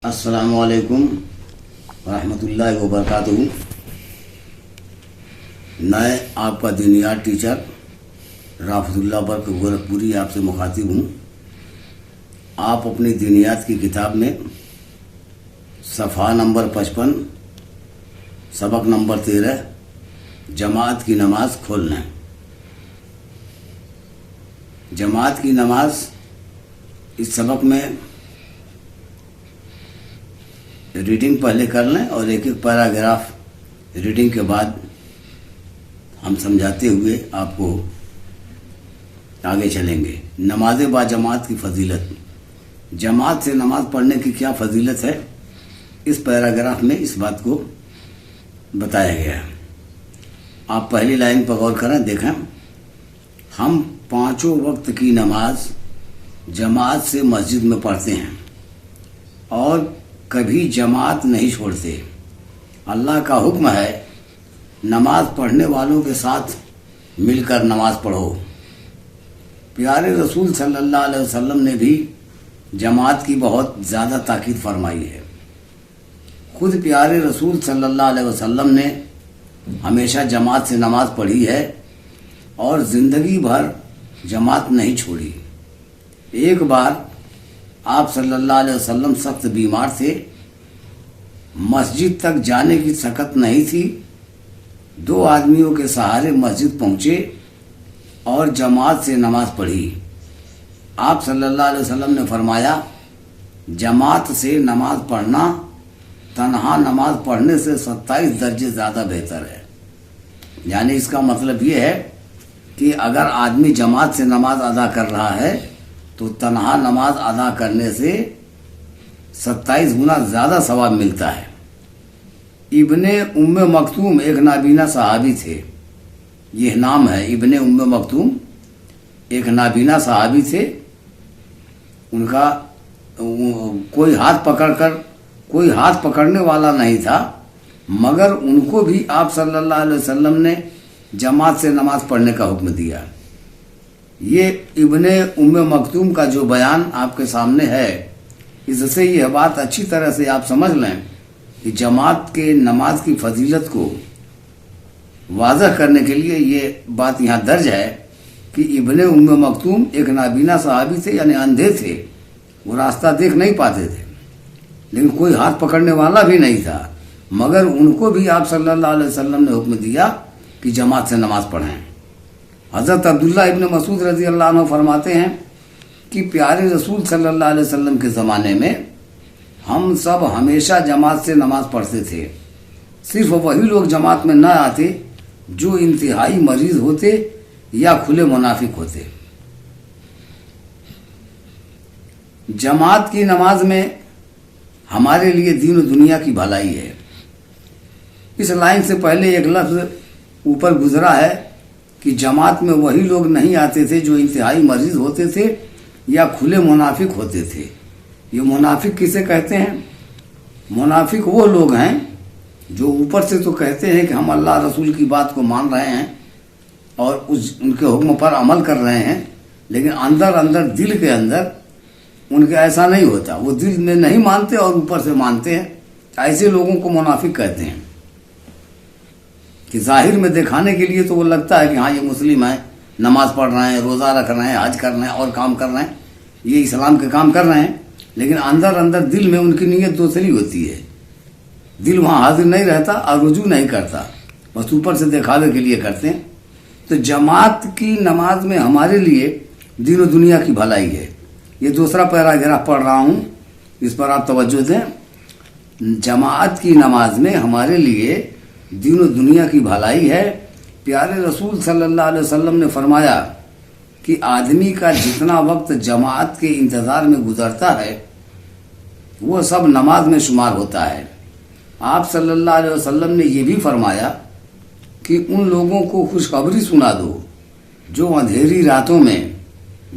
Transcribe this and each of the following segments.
السلام علیکم ورحمۃ اللہ وبرکاتہ۔ میں آپ کا دینیات ٹیچر رافت اللہ برق گورکھپوری آپ سے مخاطب ہوں۔ آپ اپنی دینیات کی کتاب میں صفحہ نمبر 55 سبق نمبر 13 جماعت کی نماز کھول لیں۔ جماعت کی نماز اس سبق میں ریڈنگ پہلے کر لیں اور ایک ایک پیراگراف ریڈنگ کے بعد ہم سمجھاتے ہوئے آپ کو آگے چلیں گے۔ نماز با جماعت کی فضیلت، جماعت سے نماز پڑھنے کی کیا فضیلت ہے، اس پیراگراف میں اس بات کو بتایا گیا ہے۔ آپ پہلی لائن پر غور کریں، دیکھیں، ہم پانچوں وقت کی نماز جماعت سے مسجد میں پڑھتے ہیں اور کبھی جماعت نہیں چھوڑتے۔ اللہ کا حکم ہے نماز پڑھنے والوں کے ساتھ مل کر نماز پڑھو۔ پیارے رسول صلی اللہ علیہ وسلم نے بھی جماعت کی بہت زیادہ تاکید فرمائی ہے۔ خود پیارے رسول صلی اللہ علیہ وسلم نے ہمیشہ جماعت سے نماز پڑھی ہے اور زندگی بھر جماعت نہیں چھوڑی۔ ایک بار آپ صلی اللہ علیہ وسلم سخت بیمار تھے، مسجد تک جانے کی طاقت نہیں تھی۔ دو آدمیوں کے سہارے مسجد پہنچے اور جماعت سے نماز پڑھی۔ آپ صلی اللہ علیہ وسلم نے فرمایا، جماعت سے نماز پڑھنا تنہا نماز پڑھنے سے 27 درجے زیادہ بہتر ہے۔ یعنی اس کا مطلب یہ ہے کہ اگر آدمی جماعت سے نماز ادا کر رہا ہے تو تنہا نماز ادا کرنے سے 27 گنا زیادہ ثواب ملتا ہے۔ ابن ام مکتوم ایک نابینا صحابی تھے، یہ نام ہے ابن ام مکتوم، ایک نابینا صحابی تھے۔ ان کا کوئی ہاتھ پکڑنے والا نہیں تھا، مگر ان کو بھی آپ صلی اللہ علیہ وسلم نے جماعت سے نماز پڑھنے کا حکم دیا۔ یہ ابن ام مکتوم کا جو بیان آپ کے سامنے ہے، اس سے یہ بات اچھی طرح سے آپ سمجھ لیں کہ جماعت کے نماز کی فضیلت کو واضح کرنے کے لیے یہ بات یہاں درج ہے کہ ابن ام مکتوم ایک نابینا صحابی تھے، یعنی اندھے تھے، وہ راستہ دیکھ نہیں پاتے تھے، لیکن کوئی ہاتھ پکڑنے والا بھی نہیں تھا، مگر ان کو بھی آپ صلی اللہ علیہ وسلم نے حکم دیا کہ جماعت سے نماز پڑھیں۔ حضرت عبداللہ ابن مسعود رضی اللہ عنہ فرماتے ہیں کہ پیارے رسول صلی اللہ علیہ وسلم کے زمانے میں ہم سب ہمیشہ جماعت سے نماز پڑھتے تھے، صرف وہی لوگ جماعت میں نہ آتے جو انتہائی مریض ہوتے یا کھلے منافق ہوتے۔ جماعت کی نماز میں ہمارے لیے دین و دنیا کی بھلائی ہے۔ اس لائن سے پہلے ایک لفظ اوپر گزرا ہے کہ جماعت میں وہی لوگ نہیں آتے تھے جو انتہائی مریض ہوتے تھے یا کھلے منافق ہوتے تھے۔ یہ منافق کسے کہتے ہیں؟ منافق وہ لوگ ہیں جو اوپر سے تو کہتے ہیں کہ ہم اللہ رسول کی بات کو مان رہے ہیں اور ان کے حکم پر عمل کر رہے ہیں، لیکن اندر دل کے اندر ان کے ایسا نہیں ہوتا، وہ دل میں نہیں مانتے اور اوپر سے مانتے ہیں۔ ایسے لوگوں کو منافق کہتے ہیں کہ ظاہر میں دکھانے کے لیے تو وہ لگتا ہے کہ ہاں یہ مسلم ہیں، نماز پڑھ رہے ہیں، روزہ رکھ رہے ہیں، حج کر رہے ہیں اور کام کر رہے ہیں، یہ اسلام کے کام کر رہے ہیں، لیکن اندر دل میں ان کی نیت دوسری ہوتی ہے۔ دل وہاں حاضر نہیں رہتا اور رجوع نہیں کرتا، بس اوپر سے دکھاوے کے لیے کرتے ہیں۔ تو جماعت کی نماز میں ہمارے لیے دین و دنیا کی بھلائی ہے۔ یہ دوسرا پیراگراف پڑھ رہا ہوں، اس پر آپ توجہ دیں۔ جماعت کی نماز میں ہمارے لیے دین و دنیا کی بھلائی ہے۔ پیارے رسول صلی اللہ علیہ وسلم نے فرمایا کہ آدمی کا جتنا وقت جماعت کے انتظار میں گزرتا ہے وہ سب نماز میں شمار ہوتا ہے۔ آپ صلی اللہ علیہ وسلم نے یہ بھی فرمایا کہ ان لوگوں کو خوشخبری سنا دو جو اندھیری راتوں میں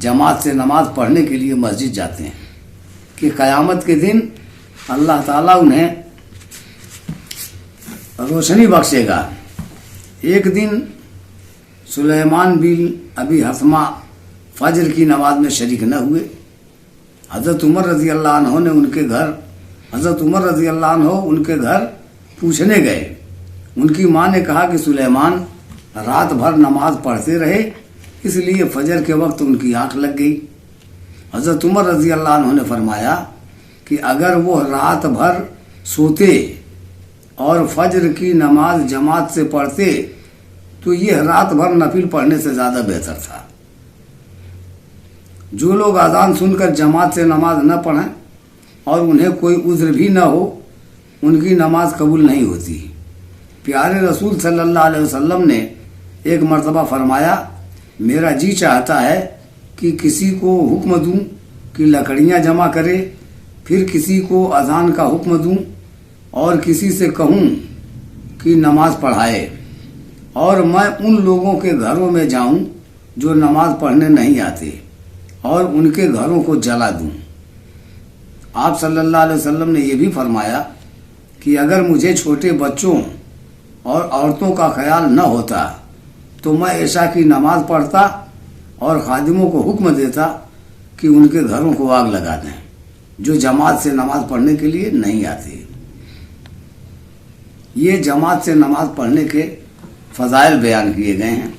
جماعت سے نماز پڑھنے کے لیے مسجد جاتے ہیں کہ قیامت کے دن اللہ تعالیٰ انہیں روشنی بخشے گا۔ ایک دن سلیمان بن ابی حثمہ فجر کی نماز میں شریک نہ ہوئے۔ حضرت عمر رضی اللہ عنہ نے ان کے گھر حضرت عمر رضی اللہ عنہ ان کے گھر پوچھنے گئے. ان کی ماں نے کہا کہ سلیمان رات بھر نماز پڑھتے رہے، اس لیے فجر کے وقت ان کی آنکھ لگ گئی. حضرت عمر رضی اللہ عنہ نے فرمایا کہ اگر وہ رات بھر سوتے اور فجر کی نماز جماعت سے پڑھتے تو یہ رات بھر نفل پڑھنے سے زیادہ بہتر تھا. جو لوگ اذان سن کر جماعت سے نماز نہ پڑھیں اور انہیں کوئی عذر بھی نہ ہو، ان کی نماز قبول نہیں ہوتی. پیارے رسول صلی اللہ علیہ وسلم نے ایک مرتبہ فرمایا، میرا جی چاہتا ہے کہ کسی کو حکم دوں کہ لکڑیاں جمع کرے، پھر کسی کو اذان کا حکم دوں اور کسی سے کہوں کہ نماز پڑھائے، اور میں ان لوگوں کے گھروں میں جاؤں جو نماز پڑھنے نہیں آتے اور ان کے گھروں کو جلا دوں. آپ صلی اللہ علیہ وسلم نے یہ بھی فرمایا کہ اگر مجھے چھوٹے بچوں اور عورتوں کا خیال نہ ہوتا تو میں عشاء کی نماز پڑھتا اور خادموں کو حکم دیتا کہ ان کے گھروں کو آگ لگا دیں جو جماعت سے نماز پڑھنے کے لیے نہیں آتے. یہ جماعت سے نماز پڑھنے کے فضائل بیان کیے گئے ہیں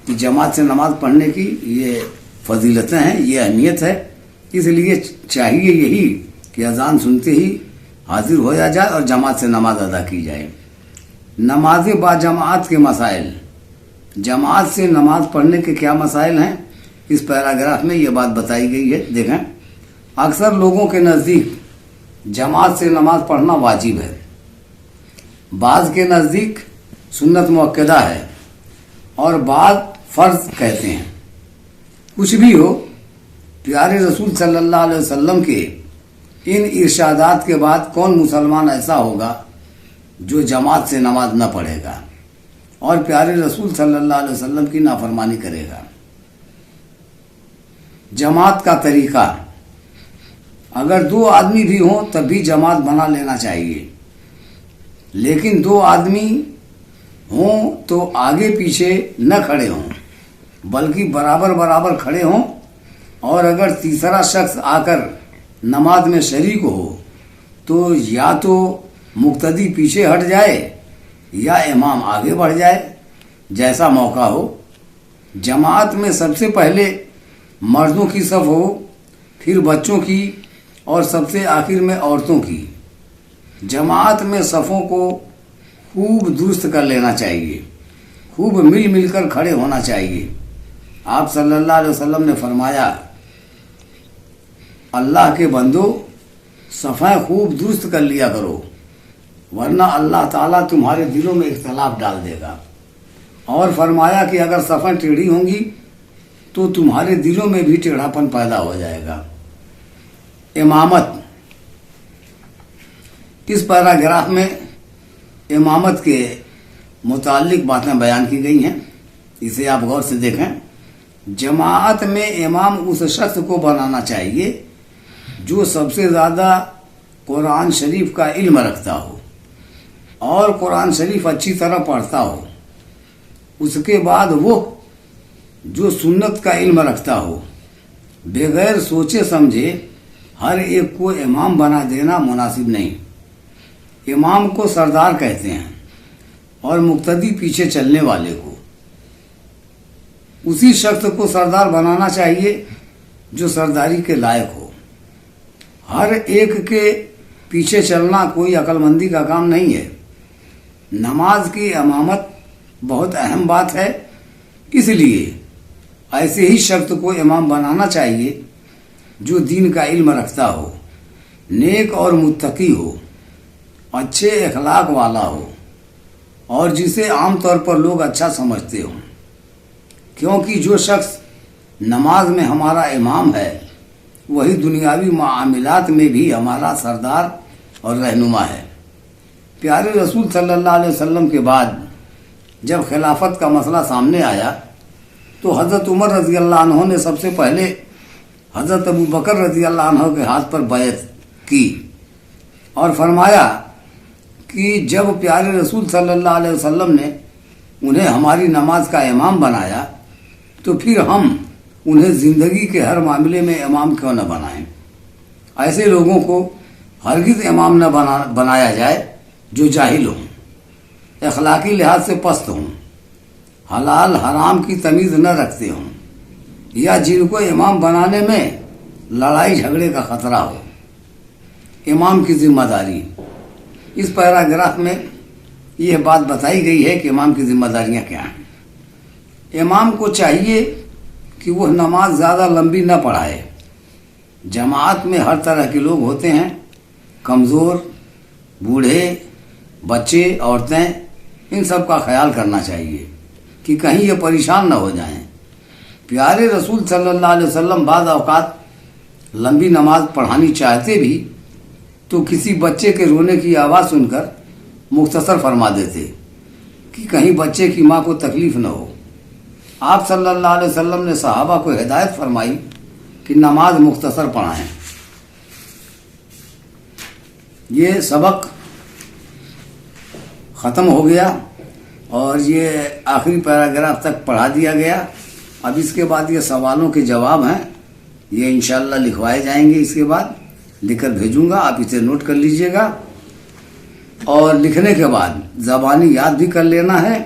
کہ جماعت سے نماز پڑھنے کی یہ فضیلتیں ہیں، یہ اہمیت ہے. اس لیے چاہیے یہی کہ اذان سنتے ہی حاضر ہو جائے اور جماعت سے نماز ادا کی جائے. نماز با جماعت کے مسائل، جماعت سے نماز پڑھنے کے کیا مسائل ہیں، اس پیراگراف میں یہ بات بتائی گئی ہے. دیکھیں، اکثر لوگوں کے نزدیک جماعت سے نماز پڑھنا واجب ہے، بعض کے نزدیک سنت مؤکدہ ہے اور بعض فرض کہتے ہیں. کچھ بھی ہو، پیارے رسول صلی اللہ علیہ وسلم کے ان ارشادات کے بعد کون مسلمان ایسا ہوگا جو جماعت سے نماز نہ پڑھے گا اور پیارے رسول صلی اللہ علیہ وسلم کی نافرمانی کرے گا. جماعت کا طریقہ، اگر 2 آدمی بھی ہوں تب بھی جماعت بنا لینا چاہیے، لیکن 2 آدمی ہوں تو آگے پیچھے نہ کھڑے ہوں بلکہ برابر برابر کھڑے ہوں، اور اگر تیسرا شخص آ کر نماز میں شریک ہو تو یا تو مقتدی پیچھے ہٹ جائے یا امام آگے بڑھ جائے، جیسا موقع ہو. جماعت میں سب سے پہلے مردوں کی صف ہو، پھر بچوں کی اور سب سے آخر میں عورتوں کی. جماعت میں صفوں کو خوب درست کر لینا چاہیے، خوب مل مل کر کھڑے ہونا چاہیے. آپ صلی اللہ علیہ وسلم نے فرمایا، اللہ کے بندو صفیں خوب درست کر لیا کرو ورنہ اللہ تعالیٰ تمہارے دلوں میں اختلاف ڈال دے گا. اور فرمایا کہ اگر صفیں ٹیڑھی ہوں گی تو تمہارے دلوں میں بھی ٹیڑھاپن پیدا ہو جائے گا. امامت، اس پیراگراف میں امامت کے متعلق باتیں بیان کی گئی ہیں، اسے آپ غور سے دیکھیں. جماعت میں امام اس شخص کو بنانا چاہیے جو سب سے زیادہ قرآن شریف کا علم رکھتا ہو اور قرآن شریف اچھی طرح پڑھتا ہو. اس کے بعد وہ جو سنت کا علم رکھتا ہو. بغیر سوچے سمجھے ہر ایک کو امام بنا دینا مناسب نہیں. امام کو سردار کہتے ہیں اور مقتدی پیچھے چلنے والے کو. اسی شخص کو سردار بنانا چاہیے جو سرداری کے لائق ہو. ہر ایک کے پیچھے چلنا کوئی عقل مندی کا کام نہیں ہے. نماز کی امامت بہت اہم بات ہے، اس لیے ایسے ہی شخص کو امام بنانا چاہیے جو دین کا علم رکھتا ہو، نیک اور متقی ہو، اچھے اخلاق والا ہو اور جسے عام طور پر لوگ اچھا سمجھتے ہوں. کیونکہ جو شخص نماز میں ہمارا امام ہے وہی دنیاوی معاملات میں بھی ہمارا سردار اور رہنما ہے. پیارے رسول صلی اللہ علیہ وسلم کے بعد جب خلافت کا مسئلہ سامنے آیا تو حضرت عمر رضی اللہ عنہ نے سب سے پہلے حضرت ابو بکر رضی اللہ عنہ کے ہاتھ پر بیعت کی اور فرمایا کہ جب پیارے رسول صلی اللہ علیہ وسلم نے انہیں ہماری نماز کا امام بنایا تو پھر ہم انہیں زندگی کے ہر معاملے میں امام کیوں نہ بنائیں. ایسے لوگوں کو ہرگز امام نہ بنایا جائے جو جاہل ہوں، اخلاقی لحاظ سے پست ہوں، حلال حرام کی تمیز نہ رکھتے ہوں، یا جن کو امام بنانے میں لڑائی جھگڑے کا خطرہ ہو۔ امام کی ذمہ داری، اس پیراگراف میں یہ بات بتائی گئی ہے کہ امام کی ذمہ داریاں کیا ہیں۔ امام کو چاہیے کہ وہ نماز زیادہ لمبی نہ پڑھائے۔ جماعت میں ہر طرح کے لوگ ہوتے ہیں، کمزور، بوڑھے، بچے، عورتیں، ان سب کا خیال کرنا چاہیے کہ کہیں یہ پریشان نہ ہو جائیں۔ پیارے رسول صلی اللہ علیہ وسلم بعض اوقات لمبی نماز پڑھانی چاہتے بھی تو کسی بچے کے رونے کی آواز سن کر مختصر فرما دیتے کہ کہیں بچے کی ماں کو تکلیف نہ ہو۔ آپ صلی اللہ علیہ وسلم نے صحابہ کو ہدایت فرمائی کہ نماز مختصر پڑھائیں۔ یہ سبق ختم ہو گیا اور یہ آخری پیراگراف تک پڑھا دیا گیا۔ اب اس کے بعد یہ سوالوں کے جواب ہیں، یہ انشاءاللہ لکھوائے جائیں گے۔ اس کے بعد لکھ کر بھیجوں گا، آپ اسے نوٹ کر لیجئے گا، اور لکھنے کے بعد زبانی یاد بھی کر لینا ہے،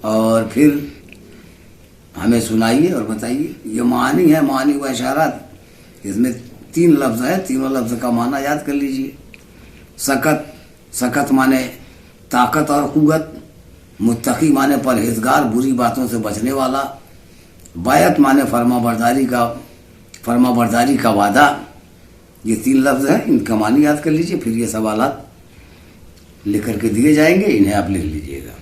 اور پھر ہمیں سنائیے اور بتائیے۔ یہ معنی ہے، معنی و اشارات، اس میں 3 لفظ ہیں، تینوں لفظ کا معنی یاد کر لیجئے۔ سکت مانے طاقت اور قوت، متقی مانے پرہیزگار، بری باتوں سے بچنے والا، بیعت مانے فرما برداری کا وعدہ۔ یہ 3 لفظ ہیں، ان کا معنی یاد کر لیجئے، پھر یہ سوالات لکھ کر کے دیے جائیں گے، انہیں آپ لکھ لیجئے گا۔